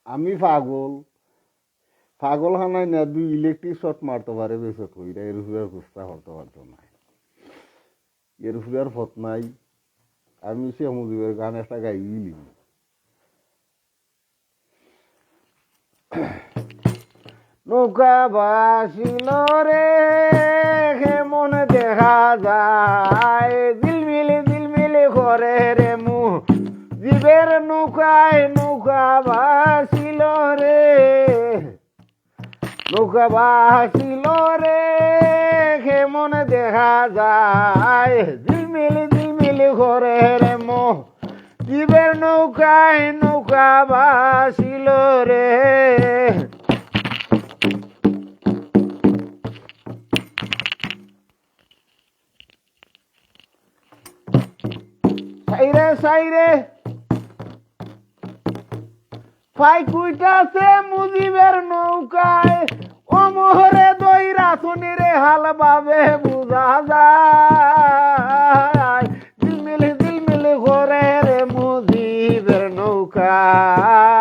আমি পাগল পাগল হানাই না দুই ইলেকট্রিক শট মারতে পারে বেশত কইরা এর উপরে চেষ্টা করতে পারতো না এর উপরে আর ফত নাই আমি সে মুজিবের গান একটা গাই দিলি নৌকা বাসিল রে কেমন দেখা যায় দিলমিলি করে রে মু জীবের নৌকায় নৌকা বাসিল রে নৌকা বাসিল রে কেমন দেখা যায় দিলমিলি করে রে মু জীবের নৌকায় নৌকা বাসিল রে সাইরে ফাই কুইটাছে মুজিবের নৌকায় ও মোহরে দই রাসুনিরে হাল বাবে বুঝা যায় দিলমিলি করে রে মুজিবের নৌকায়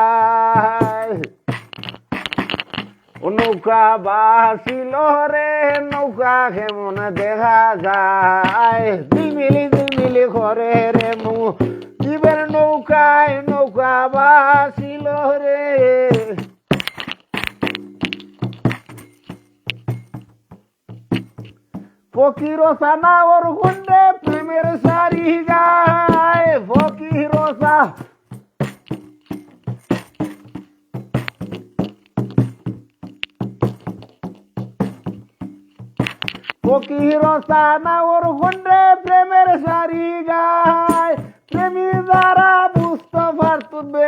ও নৌকা বাসিল রে নৌকা কেমন দেখা যায় দিলমিলি করে রে মুজিবের নৌকায় নৌকা বাসিল রে ফকির সানা ওর গুন্ডে প্রেমের সারি গায় ফকির সানা ওর গুন্ডে প্রেমের সারি গায় প্রেমিক দ্বারা বুঝতে পারতবে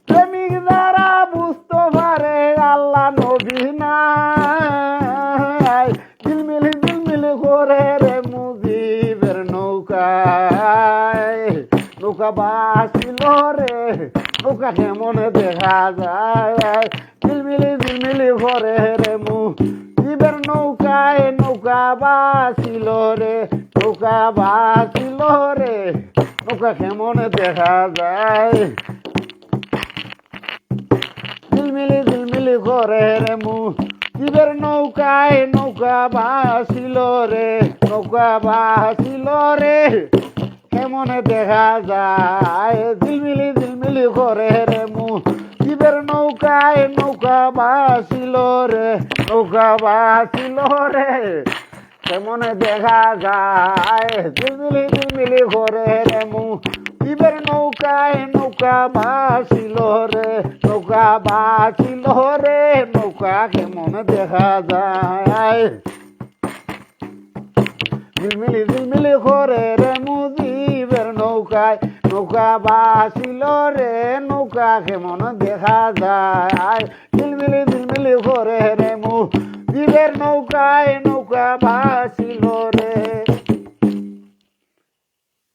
প্রেমিক দ্বারা বুঝতে পারে আল্লাহ নবী নাই দিলমিলি করে রে মুজিবের নৌকায় নৌকা বাসিল রে নৌকা কেমন দেখা যায় দিলমিলি করে রে মুজিবের নৌকায় নৌকা বাসিল রে নৌকা বাসিল রে নৌকা কেমন দেখা যায় দিলমিলি করে রে মুজিবের নৌকায় নৌকা বাসিল রে নৌকা বাসিল রে কেমন দেখা যায় দিলমিলি করে রে মুজিবের নৌকায় নৌকা বাসিল রে নৌকা বাসিল রে কেমন দেখা যায় দিলমিলি করে রে মুজিবের নৌকায় নৌকা বাসিল রে নৌকা বাসিল রে নৌকা কেমন দেখা যায় দিলমিলি করে রে মুজিবের নৌকায় নৌকা বাসিল রে নৌকা কেমন দেখা যায় দিলমিলি করে রে মুজিবের নৌকায় নৌকা বাসিল